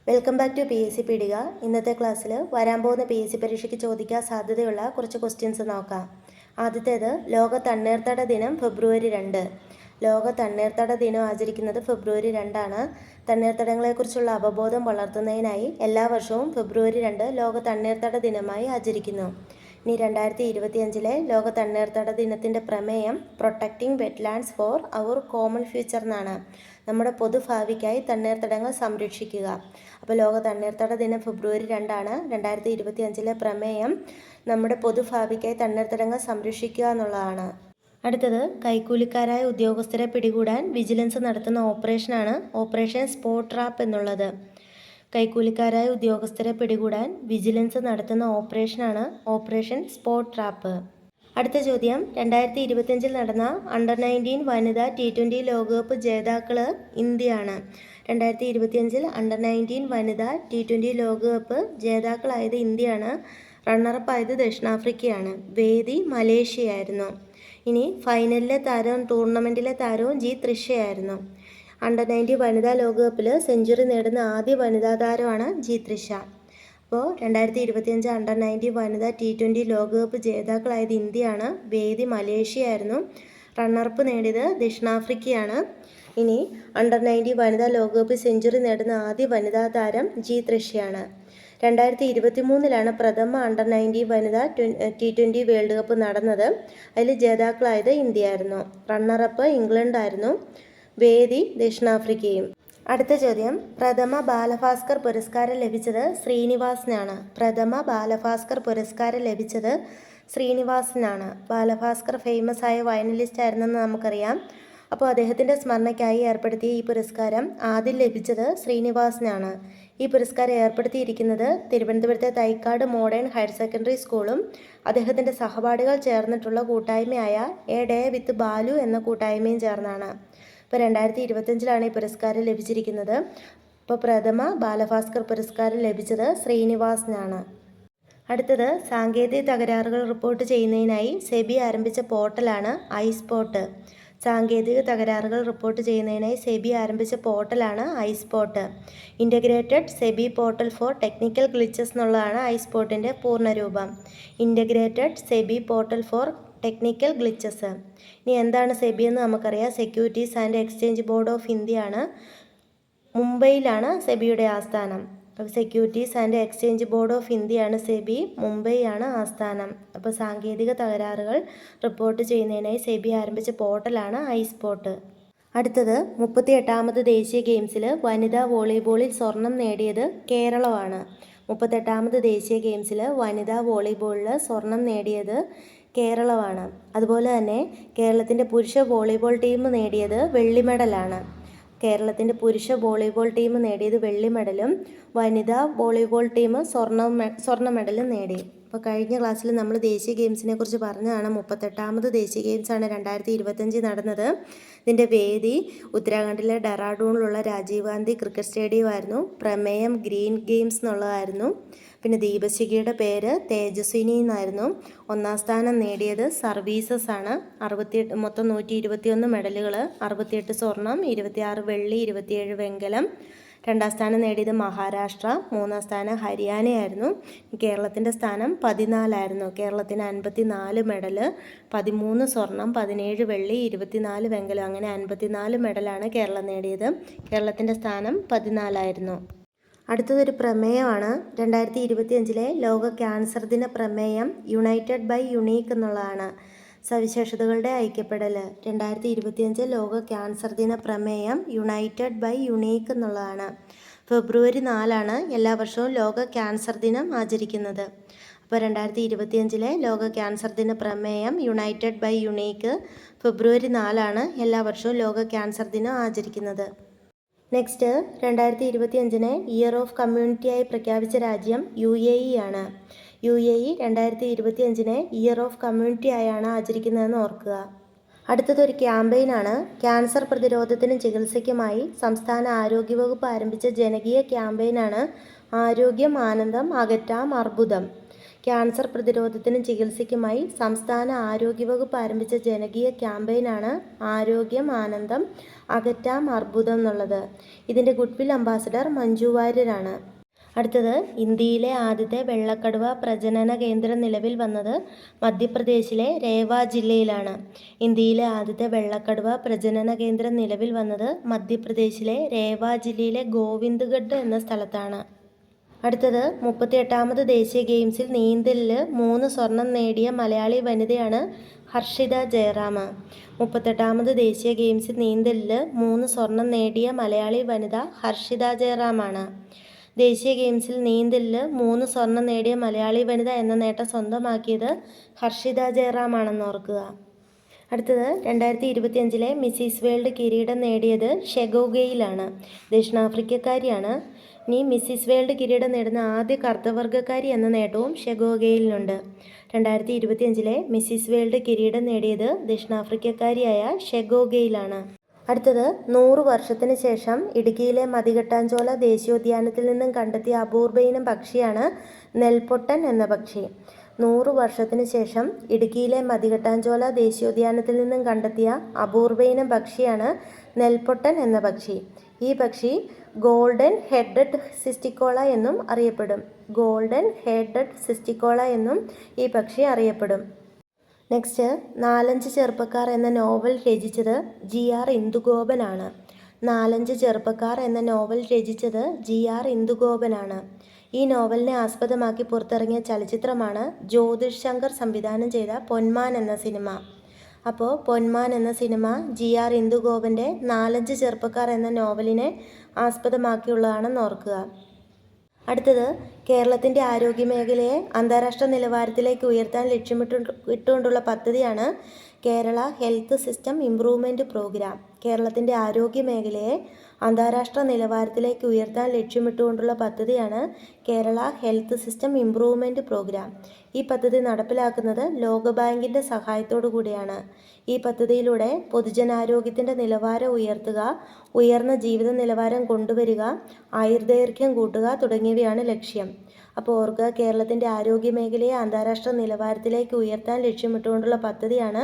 Welcome back to PSC പീഡിക. ഇന്നത്തെ ക്ലാസ്സിൽ വരാൻ പോകുന്ന PSC പരീക്ഷയ്ക്ക് ചോദിക്കാൻ സാധ്യതയുള്ള കുറച്ച് ക്വസ്റ്റ്യൻസ് നോക്കാം. ആദ്യത്തേത് ലോക തണ്ണീർത്തട ദിനം ഫെബ്രുവരി 2. ലോക തണ്ണീർത്തട ദിനം ആചരിക്കുന്നത് ഫെബ്രുവരി 2 തണ്ണീർത്തടങ്ങളെക്കുറിച്ചുള്ള അവബോധം വളർത്തുന്നതിനായി എല്ലാ വർഷവും ഫെബ്രുവരി 2 ലോക തണ്ണീർത്തട ദിനമായി ആചരിക്കുന്നു. ഇനി 2025 ലോക തണ്ണീർത്തട ദിനത്തിൻ്റെ പ്രമേയം പ്രൊട്ടക്റ്റിംഗ് വെറ്റ്ലാൻഡ്സ് ഫോർ അവർ കോമൺ ഫ്യൂച്ചർ എന്നാണ്. നമ്മുടെ പൊതുഭാവിക്കായി തണ്ണീർത്തടങ്ങൾ സംരക്ഷിക്കുക. അപ്പോൾ ലോക തണ്ണീർത്തട ദിനം ഫെബ്രുവരി 2 2025 പ്രമേയം നമ്മുടെ പൊതുഭാവിക്കായി തണ്ണീർത്തടങ്ങൾ സംരക്ഷിക്കുക എന്നുള്ളതാണ്. അടുത്തത് കൈക്കൂലിക്കാരായ ഉദ്യോഗസ്ഥരെ പിടികൂടാൻ വിജിലൻസ് നടത്തുന്ന ഓപ്പറേഷനാണ് ഓപ്പറേഷൻ സ്പോട്ട് ട്രാപ്പ് എന്നുള്ളത്. കൈക്കൂലിക്കാരായ ഉദ്യോഗസ്ഥരെ പിടികൂടാൻ വിജിലൻസ് നടത്തുന്ന ഓപ്പറേഷനാണ് ഓപ്പറേഷൻ സ്പോട്ട് ട്രാപ്പ്. അടുത്ത ചോദ്യം, 2025 നടന്ന അണ്ടർ-19 വനിതാ T20 ലോകകപ്പ് ജേതാക്കൾ ഇന്ത്യയാണ്. 2025 അണ്ടർ-19 വനിതാ T20 ലോകകപ്പ് ജേതാക്കളായത് ഇന്ത്യയാണ്. റണ്ണറപ്പ് ആയത് ദക്ഷിണാഫ്രിക്കയാണ്. വേദി മലേഷ്യയായിരുന്നു. ഇനി ഫൈനലിലെ താരവും ടൂർണമെൻറ്റിലെ താരവും ജി തൃഷയായിരുന്നു. അണ്ടർ-19 വനിതാ ലോകകപ്പിൽ സെഞ്ചുറി നേടുന്ന ആദ്യ വനിതാ താരമാണ് ജി തൃഷ. അപ്പോൾ 2025 അണ്ടർ-19 വനിതാ T20 ലോകകപ്പ് ജേതാക്കളായത് ഇന്ത്യയാണ്. വേദി മലേഷ്യയായിരുന്നു. റണ്ണറപ്പ് നേടിയത് ദക്ഷിണാഫ്രിക്കയാണ്. ഇനി അണ്ടർ-19 വനിതാ ലോകകപ്പ് സെഞ്ചുറി നേടുന്ന ആദ്യ വനിതാ താരം ജി തൃഷയാണ്. 2023 പ്രഥമ അണ്ടർ-19 വനിതാ T20 വേൾഡ് കപ്പ് നടന്നത്. അതിൽ ജേതാക്കളായത് ഇന്ത്യയായിരുന്നു. റണ്ണറപ്പ് ഇംഗ്ലണ്ടായിരുന്നു. വേദി ദക്ഷിണാഫ്രിക്കയും. അടുത്ത ചോദ്യം, പ്രഥമ ബാലഭാസ്കർ പുരസ്കാരം ലഭിച്ചത് ശ്രീനിവാസനാണ്. പ്രഥമ ബാലഭാസ്കർ പുരസ്കാരം ലഭിച്ചത് ശ്രീനിവാസനാണ്. ബാലഭാസ്കർ ഫേമസ് ആയ വയലിനിസ്റ്റ് ആയിരുന്നെന്ന് നമുക്കറിയാം. അപ്പോൾ അദ്ദേഹത്തിൻ്റെ സ്മരണയ്ക്കായി ഏർപ്പെടുത്തിയ ഈ പുരസ്കാരം ആദ്യം ലഭിച്ചത് ശ്രീനിവാസനാണ്. ഈ പുരസ്കാരം ഏർപ്പെടുത്തിയിരിക്കുന്നത് തിരുവനന്തപുരത്തെ തൈക്കാട് മോഡേൺ ഹയർ സെക്കൻഡറി സ്കൂളും അദ്ദേഹത്തിൻ്റെ സഹപാഠികൾ ചേർന്നിട്ടുള്ള കൂട്ടായ്മയായ എ ഡേ വിത്ത് ബാലു എന്ന കൂട്ടായ്മയും ചേർന്നാണ്. ഇപ്പോൾ 2025 ഈ പുരസ്കാരം ലഭിച്ചിരിക്കുന്നത്. ഇപ്പോൾ പ്രഥമ ബാലഭാസ്കർ പുരസ്കാരം ലഭിച്ചത് ശ്രീനിവാസനാണ്. അടുത്തത്, സാങ്കേതിക തകരാറുകൾ റിപ്പോർട്ട് ചെയ്യുന്നതിനായി സെബി ആരംഭിച്ച പോർട്ടലാണ് ഐസ്പോട്ട്. സാങ്കേതിക തകരാറുകൾ റിപ്പോർട്ട് ചെയ്യുന്നതിനായി സെബി ആരംഭിച്ച പോർട്ടലാണ് iSPOT. Integrated SEBI portal for technical glitches എന്നുള്ളതാണ് ഐസ്പോട്ടിൻ്റെ പൂർണ്ണരൂപം. Integrated SEBI portal for technical glitches. ഇനി എന്താണ് സെബി എന്ന് നമുക്കറിയാം. Securities and exchange board of ഇന്ത്യയാണ്. മുംബൈയിലാണ് സെബിയുടെ ആസ്ഥാനം. Securities and exchange board of ഇന്ത്യയാണ് സെബി. മുംബൈയാണ് ആസ്ഥാനം. അപ്പോൾ സാങ്കേതിക തകരാറുകൾ റിപ്പോർട്ട് ചെയ്യുന്നതിനായി സെബി ആരംഭിച്ച പോർട്ടലാണ് ഐസ്പോട്ട്. അടുത്തത്, 38ാമത് ദേശീയ ഗെയിംസിൽ വനിതാ വോളിബോളിൽ സ്വർണം നേടിയത് കേരളമാണ്. 38ാമത് ദേശീയ ഗെയിംസിൽ വനിതാ വോളിബോളിൽ സ്വർണം നേടിയത് കേരളമാണ്. അതുപോലെ തന്നെ കേരളത്തിൻ്റെ പുരുഷ വോളിബോൾ ടീം നേടിയത് വെള്ളി മെഡലാണ്. കേരളത്തിൻ്റെ പുരുഷ വോളിബോൾ ടീം നേടിയത് വെള്ളി മെഡലും വനിതാ വോളിബോൾ ടീം സ്വർണ്ണ മെഡലും നേടി. അപ്പോൾ കഴിഞ്ഞ ക്ലാസ്സിൽ നമ്മൾ ദേശീയ ഗെയിംസിനെ കുറിച്ച് പറഞ്ഞതാണ്. 38ാമത് ദേശീയ ഗെയിംസാണ് 2025 നടന്നത്. ഇതിൻ്റെ വേദി ഉത്തരാഖണ്ഡിലെ ഡെറാഡൂണിലുള്ള രാജീവ് ഗാന്ധി ക്രിക്കറ്റ് സ്റ്റേഡിയമായിരുന്നു. പ്രമേയം ഗ്രീൻ ഗെയിംസ് എന്നുള്ളതായിരുന്നു. പിന്നെ ദീപശിഖയുടെ പേര് തേജസ്വിനി എന്നായിരുന്നു. 1ാം സ്ഥാനം നേടിയത് സർവീസസ് ആണ്. 68 മൊത്തം 121 മെഡലുകൾ, 68 സ്വർണം, 26 വെള്ളി, 27 വെങ്കലം. 2ാം സ്ഥാനം നേടിയത് മഹാരാഷ്ട്ര, 3ാം സ്ഥാനം ഹരിയാനയായിരുന്നു. കേരളത്തിൻ്റെ സ്ഥാനം 14ആയിരുന്നു. കേരളത്തിന് 54 മെഡല്, 13 സ്വർണം, 17 വെള്ളി, 24 വെങ്കലം, അങ്ങനെ 54 മെഡലാണ് കേരളം നേടിയത്. കേരളത്തിൻ്റെ സ്ഥാനം 14ആയിരുന്നു. അടുത്തതൊരു പ്രമേയമാണ്. 2025 ലോക ക്യാൻസർ ദിന പ്രമേയം യുണൈറ്റഡ് ബൈ യുണീക്ക് എന്നുള്ളതാണ്. സവിശേഷതകളുടെ ഐക്യപ്പെടൽ. 2025 ലോക ക്യാൻസർ ദിന പ്രമേയം യുണൈറ്റഡ് ബൈ യുണീക്ക് എന്നുള്ളതാണ്. ഫെബ്രുവരി 4 എല്ലാ വർഷവും ലോക ക്യാൻസർ ദിനം ആചരിക്കുന്നത്. അപ്പോൾ 2025 ലോക ക്യാൻസർ ദിന പ്രമേയം യുണൈറ്റഡ് ബൈ യുണീക്ക്. ഫെബ്രുവരി 4 എല്ലാ വർഷവും ലോക ക്യാൻസർ ദിനം ആചരിക്കുന്നത്. നെക്സ്റ്റ്, 2025 ഇയർ ഓഫ് കമ്മ്യൂണിറ്റിയായി പ്രഖ്യാപിച്ച രാജ്യം UAE ആണ്. UAE 2025 ഇയർ ഓഫ് കമ്മ്യൂണിറ്റി ആയാണ് ആചരിക്കുന്നതെന്ന് ഓർക്കുക. അടുത്തതൊരു ക്യാമ്പയിനാണ്. ക്യാൻസർ പ്രതിരോധത്തിനും ചികിത്സയ്ക്കുമായി സംസ്ഥാന ആരോഗ്യവകുപ്പ് ആരംഭിച്ച ജനകീയ ക്യാമ്പയിനാണ് ആരോഗ്യം ആനന്ദം അകറ്റാം അർബുദം. ക്യാൻസർ പ്രതിരോധത്തിനും ചികിത്സയ്ക്കുമായി സംസ്ഥാന ആരോഗ്യവകുപ്പ് ആരംഭിച്ച ജനകീയ ക്യാമ്പയിനാണ് ആരോഗ്യം ആനന്ദം അകറ്റാം അർബുദം എന്നുള്ളത്. ഇതിൻ്റെ ഗുഡ്വിൽ അംബാസഡർ മഞ്ജു വാര്യരാണ്. അടുത്തത്, ഇന്ത്യയിലെ ആദ്യത്തെ വെള്ളക്കടുവ പ്രജനന കേന്ദ്രം നിലവിൽ വന്നത് മധ്യപ്രദേശിലെ രേവ ജില്ലയിലാണ്. ഇന്ത്യയിലെ ആദ്യത്തെ വെള്ളക്കടുവ പ്രജനന കേന്ദ്രം നിലവിൽ വന്നത് മധ്യപ്രദേശിലെ രേവ ജില്ലയിലെ ഗോവിന്ദ്ഗഡ് എന്ന സ്ഥലത്താണ്. അടുത്തത്, 38ാമത് ദേശീയ ഗെയിംസിൽ നീന്തലിൽ 3 സ്വർണം നേടിയ മലയാളി വനിതയാണ് ഹർഷിത ജയറാം. 38ാമത് ദേശീയ ഗെയിംസിൽ നീന്തലിൽ 3 സ്വർണം നേടിയ മലയാളി വനിത ഹർഷിത ജയറാമാണ്. ദേശീയ ഗെയിംസിൽ നീന്തലിൽ 3 സ്വർണം നേടിയ മലയാളി വനിത എന്ന നേട്ടം സ്വന്തമാക്കിയത് ഹർഷിത ജയറാം ആണെന്ന് ഓർക്കുക. അടുത്തത്, 2025 മിസ്സിസ് വേൾഡ് കിരീടം നേടിയത് ഷെഗോഗയിലാണ്. ദക്ഷിണാഫ്രിക്കക്കാരിയാണ്. ഇനി മിസ്സിസ് വേൾഡ് കിരീടം നേടുന്ന ആദ്യ കറുത്തവർഗ്ഗക്കാരി എന്ന നേട്ടവും ഷെഗോഗയിലിനുണ്ട്. 2025 മിസ്സിസ് വേൾഡ് കിരീടം നേടിയത് ദക്ഷിണാഫ്രിക്കക്കാരിയായ ഷെഗോഗയിലാണ്. അടുത്തത്, 100 വർഷത്തിന് ശേഷം ഇടുക്കിയിലെ മതികെട്ടാഞ്ചോല ദേശീയോദ്യാനത്തിൽ നിന്നും കണ്ടെത്തിയ അപൂർവ ഇനം പക്ഷിയാണ് നെൽപ്പൊട്ടൻ എന്ന പക്ഷി. 100 വർഷത്തിന് ശേഷം ഇടുക്കിയിലെ മതികെട്ടാഞ്ചോല ദേശീയോദ്യാനത്തിൽ നിന്നും കണ്ടെത്തിയ അപൂർവ ഇനം പക്ഷിയാണ് നെൽപ്പൊട്ടൻ എന്ന പക്ഷി. ഈ പക്ഷി ഗോൾഡൻ ഹെഡഡ് സിസ്റ്റിക്കോള എന്നും അറിയപ്പെടും. ഗോൾഡൻ ഹെഡഡ് സിസ്റ്റിക്കോള എന്നും ഈ പക്ഷി അറിയപ്പെടും. നെക്സ്റ്റ്, 4-5 ചെറുപ്പക്കാർ എന്ന നോവൽ രചിച്ചത് GR ഇന്ദുഗോപനാണ്. 4-5 ചെറുപ്പക്കാർ എന്ന നോവൽ രചിച്ചത് GR ഇന്ദുഗോപനാണ്. ഈ നോവലിനെ ആസ്പദമാക്കി പുറത്തിറങ്ങിയ ചലച്ചിത്രമാണ് ജ്യോതിഷ് ശങ്കർ സംവിധാനം ചെയ്ത പൊന്മാൻ എന്ന സിനിമ. അപ്പോൾ പൊന്മാൻ എന്ന സിനിമ GR ഇന്ദുഗോപൻ്റെ 4-5 ചെറുപ്പക്കാർ എന്ന നോവലിനെ ആസ്പദമാക്കിയുള്ളതാണെന്ന് ഓർക്കുക. അടുത്തത്, കേരളത്തിൻ്റെ ആരോഗ്യമേഖലയെ അന്താരാഷ്ട്ര നിലവാരത്തിലേക്ക് ഉയർത്താൻ ലക്ഷ്യമിട്ടുകൊണ്ടുള്ള പദ്ധതിയാണ് Kerala health system improvement programme. കേരളത്തിൻ്റെ ആരോഗ്യമേഖലയെ അന്താരാഷ്ട്ര നിലവാരത്തിലേക്ക് ഉയർത്താൻ ലക്ഷ്യമിട്ടുകൊണ്ടുള്ള പദ്ധതിയാണ് Kerala health system improvement programme. ഈ പദ്ധതി നടപ്പിലാക്കുന്നത് ലോകബാങ്കിൻ്റെ സഹായത്തോടു കൂടിയാണ്. ഈ പദ്ധതിയിലൂടെ പൊതുജനാരോഗ്യത്തിൻ്റെ നിലവാരം ഉയർത്തുക, ഉയർന്ന ജീവിത നിലവാരം കൊണ്ടുവരിക, ആയുർദൈർഘ്യം കൂട്ടുക തുടങ്ങിയവയാണ് ലക്ഷ്യം. അപ്പോൾ ഓർക്കുക, കേരളത്തിൻ്റെ ആരോഗ്യമേഖലയെ അന്താരാഷ്ട്ര നിലവാരത്തിലേക്ക് ഉയർത്താൻ ലക്ഷ്യമിട്ടുകൊണ്ടുള്ള പദ്ധതിയാണ്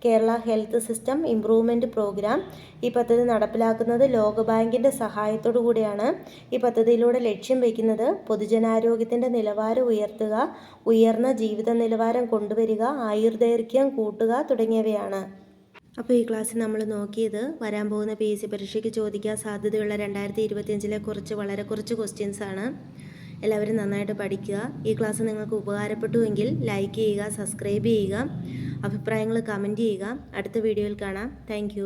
Kerala health system improvement programme. ഈ പദ്ധതി നടപ്പിലാക്കുന്നത് ലോകബാങ്കിൻ്റെ സഹായത്തോടു കൂടിയാണ്. ഈ പദ്ധതിയിലൂടെ ലക്ഷ്യം വയ്ക്കുന്നത് പൊതുജനാരോഗ്യത്തിൻ്റെ നിലവാരം ഉയർത്തുക, ഉയർന്ന ജീവിത നിലവാരം കൊണ്ടുവരിക, ആയുർദൈർഘ്യം കൂട്ടുക തുടങ്ങിയവയാണ്. അപ്പോൾ ഈ ക്ലാസ്സിൽ നമ്മൾ നോക്കിയത് വരാൻ പോകുന്ന PSC പരീക്ഷയ്ക്ക് ചോദിക്കാൻ സാധ്യതയുള്ള 2025 വളരെ കുറച്ച് ക്വസ്റ്റ്യൻസ് ആണ്. എല്ലാവരും നന്നായിട്ട് പഠിക്കുക. ഈ ക്ലാസ് നിങ്ങൾക്ക് ഉപകാരപ്പെട്ടുവെങ്കിൽ ലൈക്ക് ചെയ്യുക, സബ്സ്ക്രൈബ് ചെയ്യുക, അഭിപ്രായങ്ങൾ കമൻറ്റ് ചെയ്യുക. അടുത്ത വീഡിയോയിൽ കാണാം. താങ്ക്